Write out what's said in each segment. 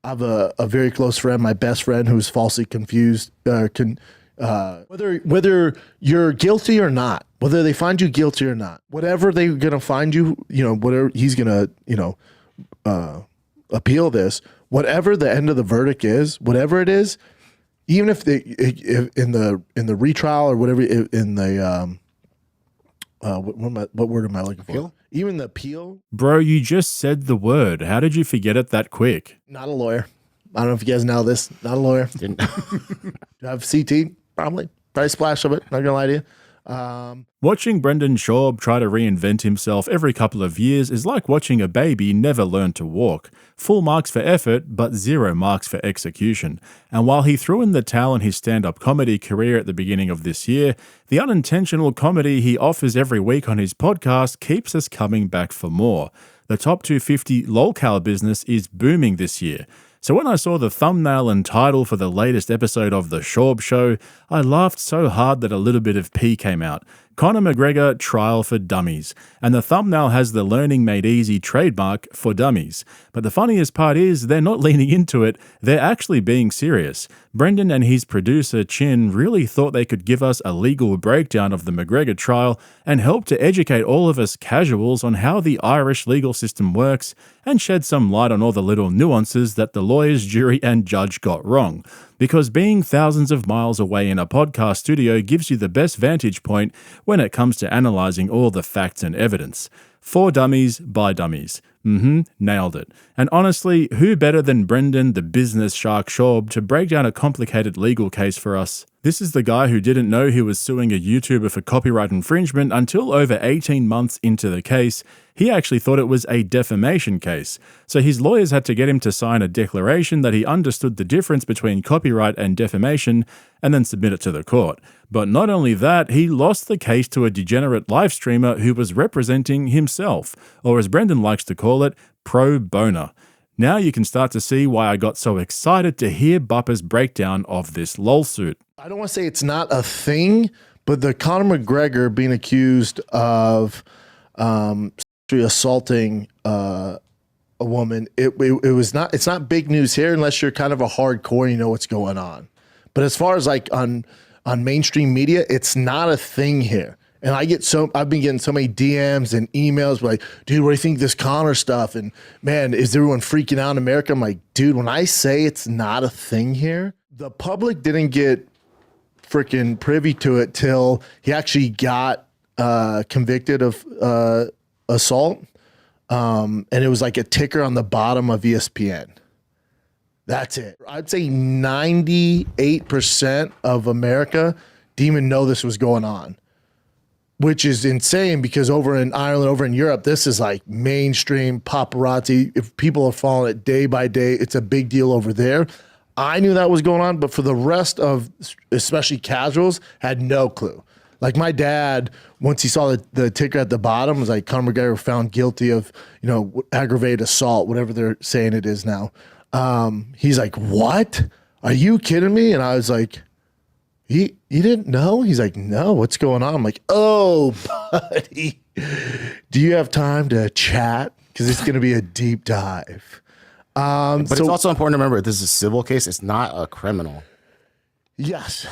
I have a very close friend, my best friend, who's falsely confused. Whether you're guilty or not, whether they find you guilty or not, whatever they're gonna find you, whatever he's gonna, appeal this, whatever the end of the verdict is, whatever it is, even if in the retrial or whatever in the what word am I looking for? Appeal? Even the appeal. Bro, you just said the word. How did you forget it that quick? Not a lawyer. I don't know if you guys know this. Not a lawyer. Didn't. Do I have CT? Probably splash of it. Not gonna lie to you. Watching Brendan Schaub try to reinvent himself every couple of years is like watching a baby never learn to walk. Full marks for effort, but 0 marks for execution. And while he threw in the towel on his stand-up comedy career at the beginning of this year, the unintentional comedy he offers every week on his podcast keeps us coming back for more. The top 250 lolcow business is booming this year. So when I saw the thumbnail and title for the latest episode of The Schaub Show, I laughed so hard that a little bit of pee came out. Conor McGregor Trial for Dummies. And the thumbnail has the Learning Made Easy trademark for dummies. But the funniest part is they're not leaning into it, they're actually being serious. Brendan and his producer Chin really thought they could give us a legal breakdown of the McGregor trial and help to educate all of us casuals on how the Irish legal system works and shed some light on all the little nuances that the lawyers, jury and judge got wrong. Because being thousands of miles away in a podcast studio gives you the best vantage point when it comes to analysing all the facts and evidence. For dummies, by dummies. Nailed it. And honestly, who better than Brendan the business shark Schaub to break down a complicated legal case for us? This is the guy who didn't know he was suing a YouTuber for copyright infringement until over 18 months into the case. He actually thought it was a defamation case. So his lawyers had to get him to sign a declaration that he understood the difference between copyright and defamation and then submit it to the court. But not only that, he lost the case to a degenerate live streamer who was representing himself, or as Brendan likes to call it, pro bono. Now you can start to see why I got so excited to hear Bupper's breakdown of this lawsuit. I don't want to say it's not a thing, but the Conor McGregor being accused of assaulting a woman, it's not big news here unless you're kind of a hardcore, you know what's going on. But as far as like on mainstream media, it's not a thing here. And I've been getting so many DMs and emails like, dude, what do you think of this Conor stuff? And man, is everyone freaking out in America? I'm like, dude, when I say it's not a thing here, the public didn't get freaking privy to it till he actually got convicted of assault. And it was like a ticker on the bottom of ESPN. That's it. I'd say 98% of America didn't even know this was going on, which is insane because over in Ireland, over in Europe, this is like mainstream paparazzi. If people are following it day by day, it's a big deal over there. I knew that was going on, but for the rest of, especially casuals, had no clue. Like my dad, once he saw the ticker at the bottom, was like, Conor McGregor found guilty of, aggravated assault, whatever they're saying it is now. He's like, what? Are you kidding me? And I was like, you didn't know? He's like, no, what's going on? I'm like, oh, buddy, do you have time to chat? Because it's going to be a deep dive. But it's also important to remember this is a civil case. It's not a criminal. Yes.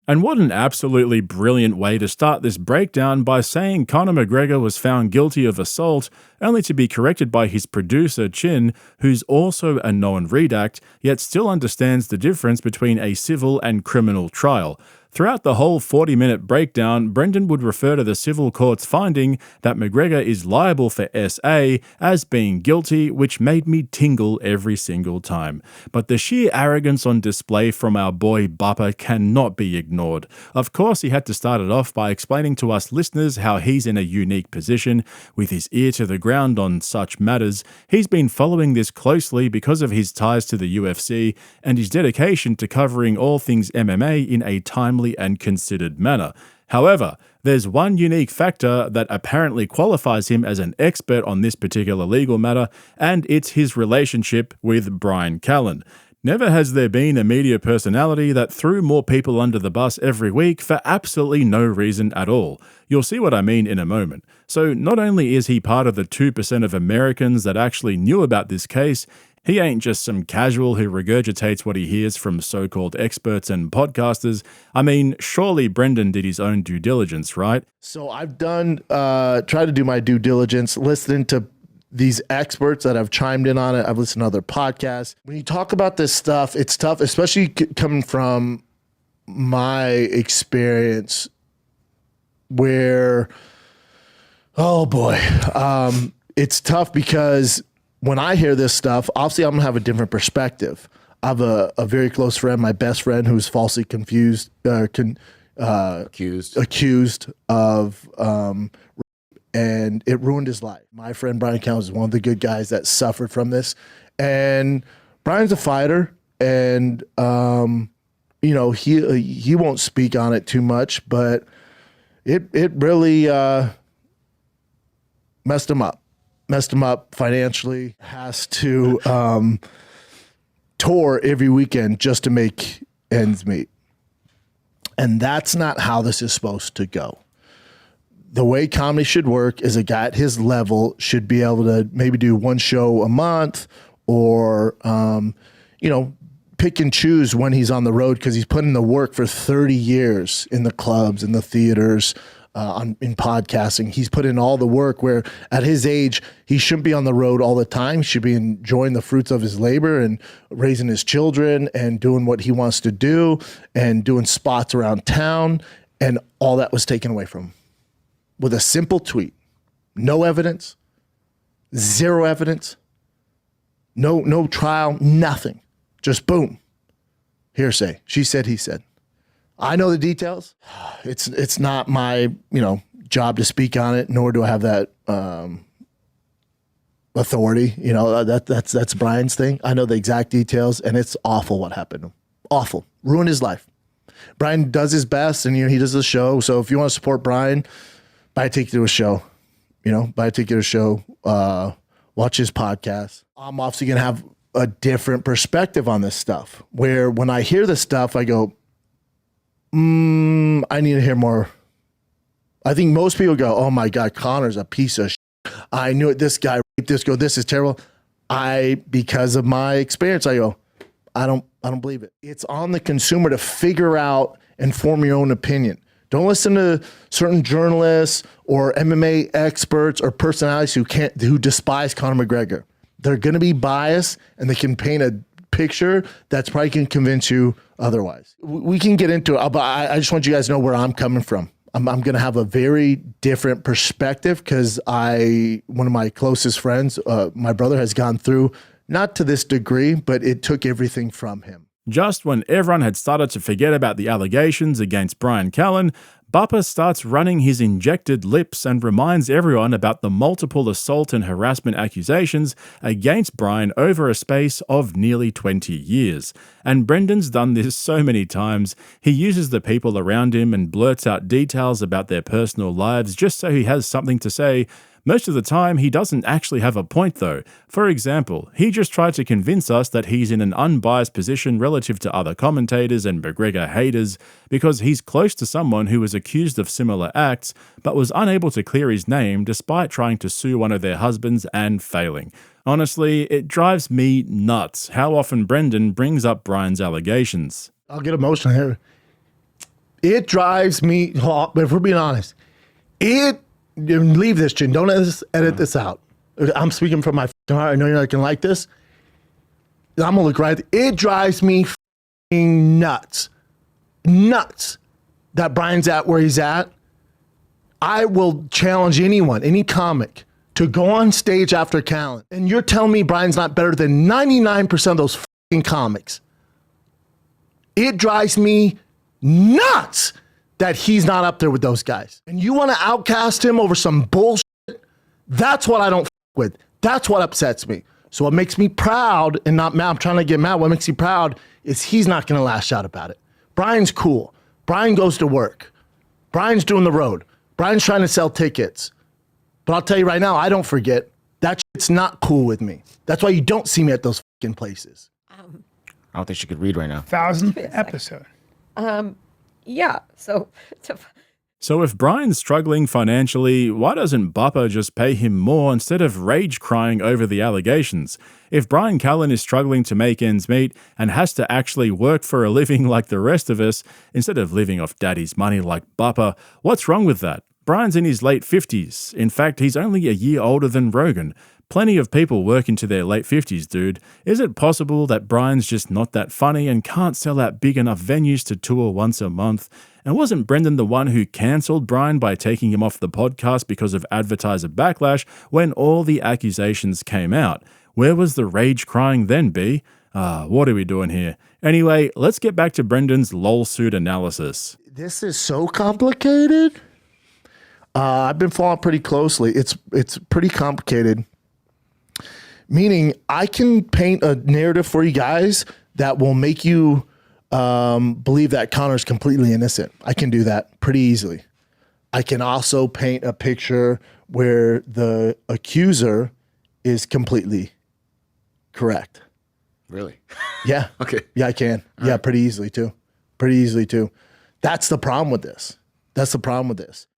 And what an absolutely brilliant way to start this breakdown by saying Conor McGregor was found guilty of assault, only to be corrected by his producer Chin, who's also a known redact, yet still understands the difference between a civil and criminal trial. Throughout the whole 40-minute breakdown, Brendan would refer to the civil court's finding that McGregor is liable for SA as being guilty, which made me tingle every single time. But the sheer arrogance on display from our boy Bupper cannot be ignored. Of course, he had to start it off by explaining to us listeners how he's in a unique position, with his ear to the ground on such matters. He's been following this closely because of his ties to the UFC and his dedication to covering all things MMA in a timely and considered manner. However, there's one unique factor that apparently qualifies him as an expert on this particular legal matter, and it's his relationship with Brian Callen. Never has there been a media personality that threw more people under the bus every week for absolutely no reason at all. You'll see what I mean in a moment. So not only is he part of the 2% of Americans that actually knew about this case, he ain't just some casual who regurgitates what he hears from so-called experts and podcasters. I mean, surely Brendan did his own due diligence, right? So I've tried to do my due diligence, listening to these experts that have chimed in on it. I've listened to other podcasts. When you talk about this stuff, it's tough, especially coming from my experience where, oh boy, it's tough because when I hear this stuff, obviously I'm gonna have a different perspective. I have a very close friend, my best friend, who's falsely accused of and it ruined his life. My friend Brian Count is one of the good guys that suffered from this. And Brian's a fighter, and you know, he won't speak on it too much, but it really messed him up financially. Has to tour every weekend just to make ends meet. And that's not how this is supposed to go. The way comedy should work is a guy at his level should be able to maybe do one show a month, or, you know, pick and choose when he's on the road, because he's put in the work for 30 years in the clubs, in the theaters, in podcasting. He's put in all the work where at his age, he shouldn't be on the road all the time. He should be enjoying the fruits of his labor and raising his children and doing what he wants to do and doing spots around town. And all that was taken away from him with a simple tweet. No evidence, zero evidence, no trial, nothing. Just boom, hearsay. She said, he said. I know the details. It's not my, job to speak on it, nor do I have that authority. That's Brian's thing. I know the exact details, and it's awful what happened to him. Awful. Ruined his life. Brian does his best, and he does the show. So if you want to support Brian, buy a ticket to a show. Buy a ticket to a show. Watch his podcast. I'm obviously going to have a different perspective on this stuff, where when I hear this stuff, I go, I need to hear more. I think most people go, oh my God, Conor's a piece of shit. I knew it. This guy raped this girl. This is terrible. Because of my experience, I go, I don't believe it. It's on the consumer to figure out and form your own opinion. Don't listen to certain journalists or MMA experts or personalities who despise Conor McGregor. They're going to be biased, and they can paint a picture that's probably going to convince you otherwise. We can get into it, but I just want you guys to know where I'm coming from. I'm going to have a very different perspective because one of my closest friends, my brother, has gone through, not to this degree, but it took everything from him. Just when everyone had started to forget about the allegations against Brian Callen, Bupper starts running his injected lips and reminds everyone about the multiple assault and harassment accusations against Brian over a space of nearly 20 years. And Brendan's done this so many times, he uses the people around him and blurts out details about their personal lives just so he has something to say. Most of the time, he doesn't actually have a point though. For example, he just tried to convince us that he's in an unbiased position relative to other commentators and McGregor haters because he's close to someone who was accused of similar acts but was unable to clear his name despite trying to sue one of their husbands and failing. Honestly, it drives me nuts how often Brendan brings up Brian's allegations. I'll get emotional here. It drives me, if we're being honest, leave this, Chin. Don't edit this out. I'm speaking from my heart. I know you're not going to like this. I'm going to look right. It drives me nuts. Nuts that Brian's at where he's at. I will challenge anyone, any comic, to go on stage after Callen. And you're telling me Brian's not better than 99% of those comics. It drives me nuts that he's not up there with those guys. And you want to outcast him over some bullshit? That's what I don't with. That's what upsets me. So what makes me proud, and not mad, I'm trying to get mad, what makes me proud is he's not going to lash out about it. Brian's cool. Brian goes to work. Brian's doing the road. Brian's trying to sell tickets. But I'll tell you right now, I don't forget. That shit's not cool with me. That's why you don't see me at those fucking places. I don't think she could read right now. 1,000th episode. Yeah. So if Brian's struggling financially, why doesn't Bupper just pay him more instead of rage crying over the allegations? If Brian Callen is struggling to make ends meet and has to actually work for a living like the rest of us, instead of living off daddy's money like Bupper, what's wrong with that? Brian's in his late 50s. In fact, he's only a year older than Rogan. Plenty of people work into their late 50s, dude. Is it possible that Brian's just not that funny and can't sell out big enough venues to tour once a month? And wasn't Brendan the one who cancelled Brian by taking him off the podcast because of advertiser backlash when all the accusations came out? Where was the rage crying then, B? What are we doing here? Anyway, let's get back to Brendan's lol suit analysis. This is so complicated. I've been following pretty closely. It's pretty complicated. Meaning I can paint a narrative for you guys that will make you believe that Conor's completely innocent. I can do that pretty easily. I can also paint a picture where the accuser is completely correct. Really? Yeah. Okay. Yeah, I can. All right. Pretty easily too. That's the problem with this.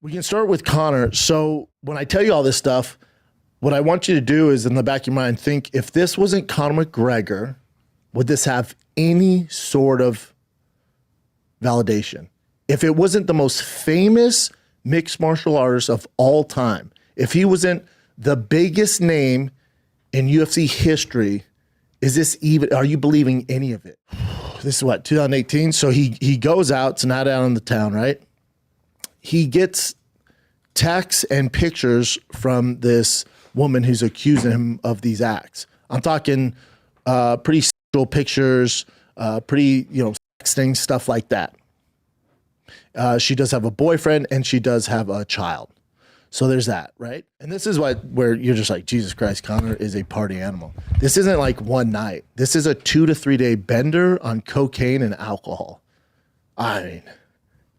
We can start with Conor. So when I tell you all this stuff, what I want you to do is in the back of your mind, think if this wasn't Conor McGregor, would this have any sort of validation? If it wasn't the most famous mixed martial artist of all time, if he wasn't the biggest name in UFC history, are you believing any of it? This is what, 2018? So he goes out, it's not out in the town, right? He gets texts and pictures from this woman who's accusing him of these acts. I'm talking pretty sexual pictures, pretty, sexting, stuff like that. She does have a boyfriend and she does have a child. So there's that, right? And this is where you're just like, Jesus Christ, Conor is a party animal. This isn't like one night. This is a 2 to 3 day bender on cocaine and alcohol. I mean,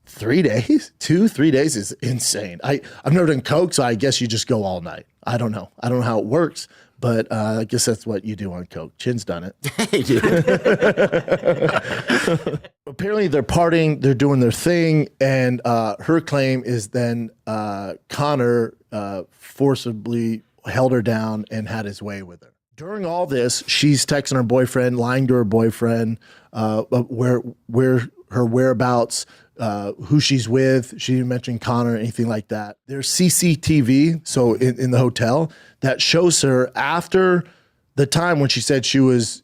3 days? 3 days is insane. I've never done coke, so I guess you just go all night. I don't know how it works, but I guess that's what you do on coke. Chin's done it. Apparently they're partying, they're doing their thing, and her claim is then Conor forcibly held her down and had his way with her. During all this, she's texting her boyfriend, lying to her boyfriend, where her whereabouts, who she's with. She didn't mention Conor or anything like that. There's CCTV, so in the hotel, that shows her after the time when she said she was,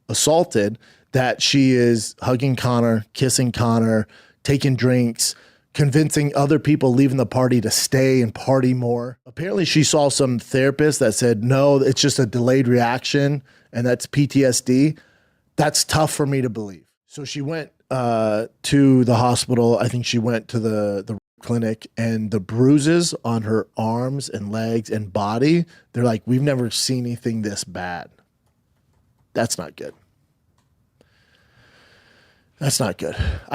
assaulted, that she is hugging Conor, kissing Conor, taking drinks, convincing other people leaving the party to stay and party more. Apparently she saw some therapist that said, no, it's just a delayed reaction and that's PTSD. That's tough for me to believe. So she went to the hospital. I think she went to the clinic, and the bruises on her arms and legs and body, they're like, we've never seen anything this bad. That's not good. I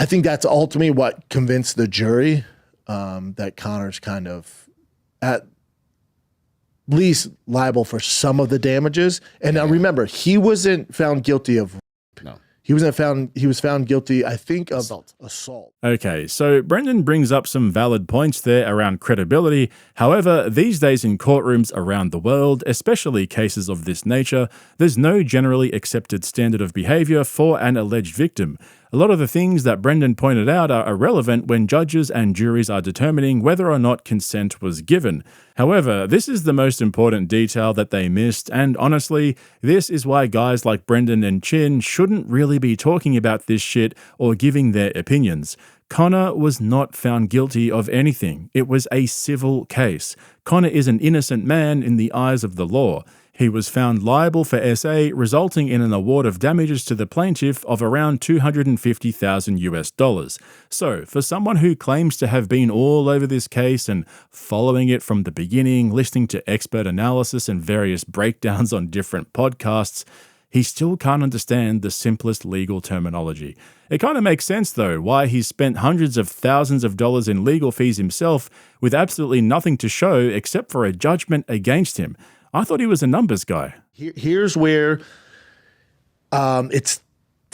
think that's ultimately what convinced the jury that Conor's kind of at least liable for some of the damages. And now remember, he wasn't found guilty of rape. No. He was found guilty, I think, of assault. Okay, so Brendan brings up some valid points there around credibility. However, these days in courtrooms around the world, especially cases of this nature, there's no generally accepted standard of behavior for an alleged victim. A lot of the things that Brendan pointed out are irrelevant when judges and juries are determining whether or not consent was given. However, this is the most important detail that they missed, and honestly, this is why guys like Brendan and Chin shouldn't really be talking about this shit or giving their opinions. Conor was not found guilty of anything. It was a civil case. Conor is an innocent man in the eyes of the law. He was found liable for SA, resulting in an award of damages to the plaintiff of around $250,000. So, for someone who claims to have been all over this case and following it from the beginning, listening to expert analysis and various breakdowns on different podcasts, he still can't understand the simplest legal terminology. It kind of makes sense, though, why he's spent hundreds of thousands of dollars in legal fees himself with absolutely nothing to show except for a judgment against him. I thought he was a numbers guy. Here's where it's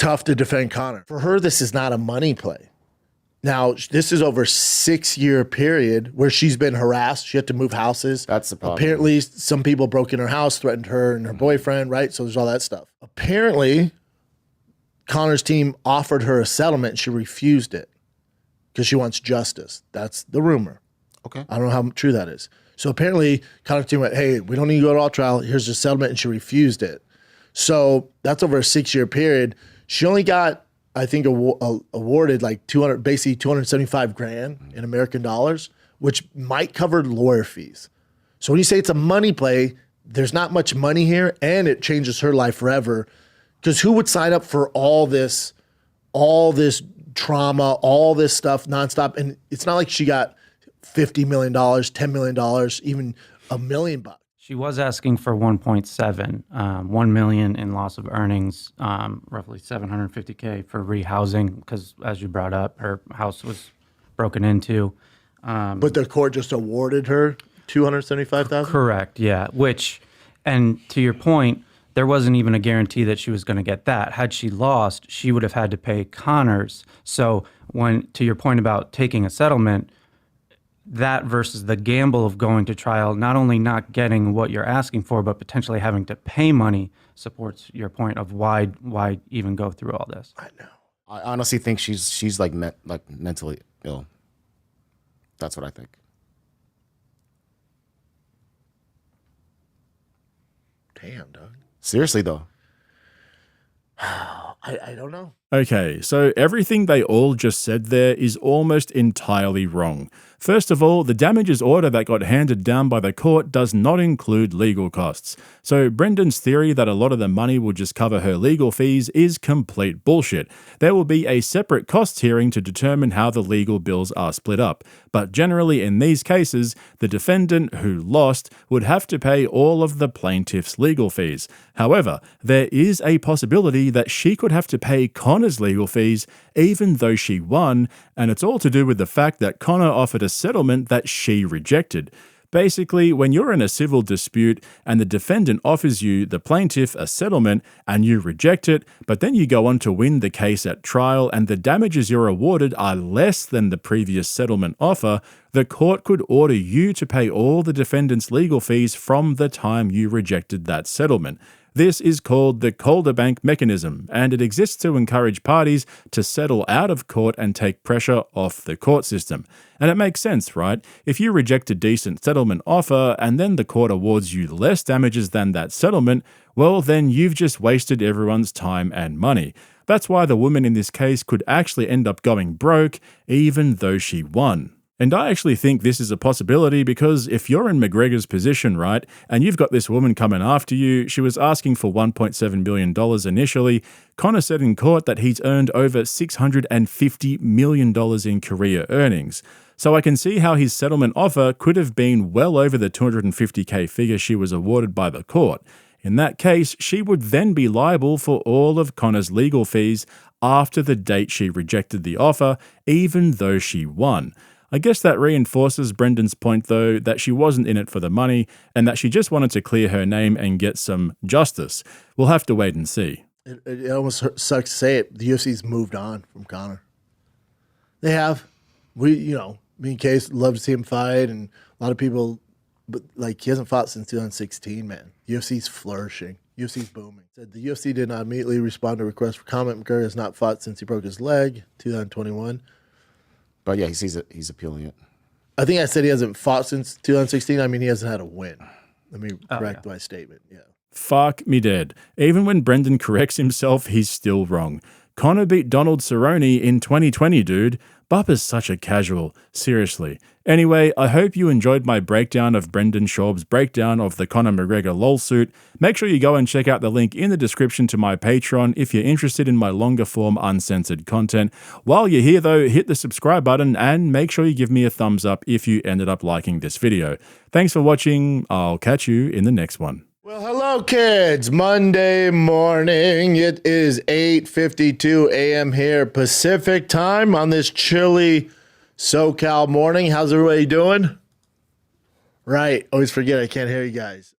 tough to defend Conor. For her, this is not a money play. Now, this is over a 6-year period where she's been harassed. She had to move houses. That's the problem. Apparently, some people broke in her house, threatened her and her boyfriend, right? So there's all that stuff. Apparently, Conor's team offered her a settlement and she refused it because she wants justice. That's the rumor. Okay. I don't know how true that is. So apparently, Conor's team went, hey, we don't need to go to all trial. Here's the settlement, and she refused it. So that's over a 6-year period. She only got, I think, awarded like basically $275,000 in American dollars, which might cover lawyer fees. So when you say it's a money play, there's not much money here, and it changes her life forever. Because who would sign up for all this trauma, all this stuff nonstop? And it's not like she got $50 million, $10 million, even $1 million. She was asking for 1.7, $1 million in loss of earnings, roughly $750K for rehousing, because as you brought up, her house was broken into. But the court just awarded her $275,000? Correct, yeah. Which, and to your point, there wasn't even a guarantee that she was going to get that. Had she lost, she would have had to pay Conor's. So to your point about taking a settlement, that versus the gamble of going to trial, not only not getting what you're asking for, but potentially having to pay money, supports your point of why even go through all this. I know. I honestly think she's like mentally ill. That's what I think. Damn, Doug. Seriously though. I don't know. Okay, so everything they all just said there is almost entirely wrong. First of all, the damages order that got handed down by the court does not include legal costs. So Brendan's theory that a lot of the money will just cover her legal fees is complete bullshit. There will be a separate costs hearing to determine how the legal bills are split up. But generally in these cases, the defendant who lost would have to pay all of the plaintiff's legal fees. However, there is a possibility that she could have to pay Conor's legal fees even though she won, and it's all to do with the fact that Conor offered a settlement that she rejected. Basically, when you're in a civil dispute and the defendant offers you, the plaintiff, a settlement and you reject it, but then you go on to win the case at trial and the damages you're awarded are less than the previous settlement offer, the court could order you to pay all the defendant's legal fees from the time you rejected that settlement. This is called the Calder Bank mechanism, and it exists to encourage parties to settle out of court and take pressure off the court system. And it makes sense, right? If you reject a decent settlement offer and then the court awards you less damages than that settlement, well, then you've just wasted everyone's time and money. That's why the woman in this case could actually end up going broke, even though she won. And I actually think this is a possibility because if you're in McGregor's position, right, and you've got this woman coming after you, she was asking for $1.7 billion initially. Conor said in court that he's earned over $650 million in career earnings. So I can see how his settlement offer could have been well over the $250K figure she was awarded by the court. In that case, she would then be liable for all of Conor's legal fees after the date she rejected the offer, even though she won. I guess that reinforces Brendan's point, though, that she wasn't in it for the money and that she just wanted to clear her name and get some justice. We'll have to wait and see. It almost sucks to say it. The UFC's moved on from Conor. They have. Me and Case love to see him fight, and a lot of people, but like he hasn't fought since 2016, man. The UFC's flourishing. UFC's booming. Said the UFC did not immediately respond to requests for comment. McGregor has not fought since he broke his leg, 2021. But yeah, he's appealing it. I think I said he hasn't fought since 2016. I mean, he hasn't had a win. Let me correct my statement. Yeah. Fuck me dead. Even when Brendan corrects himself, he's still wrong. Conor beat Donald Cerrone in 2020, dude. Bubba's such a casual. Seriously. Anyway, I hope you enjoyed my breakdown of Brendan Schaub's breakdown of the Conor McGregor lawsuit. Make sure you go and check out the link in the description to my Patreon if you're interested in my longer form uncensored content. While you're here though, hit the subscribe button and make sure you give me a thumbs up if you ended up liking this video. Thanks for watching. I'll catch you in the next one. Well, hello, kids. Monday morning. It is 8:52 a.m. here Pacific time on this chilly SoCal morning. How's everybody doing? Right. Always forget I can't hear you guys.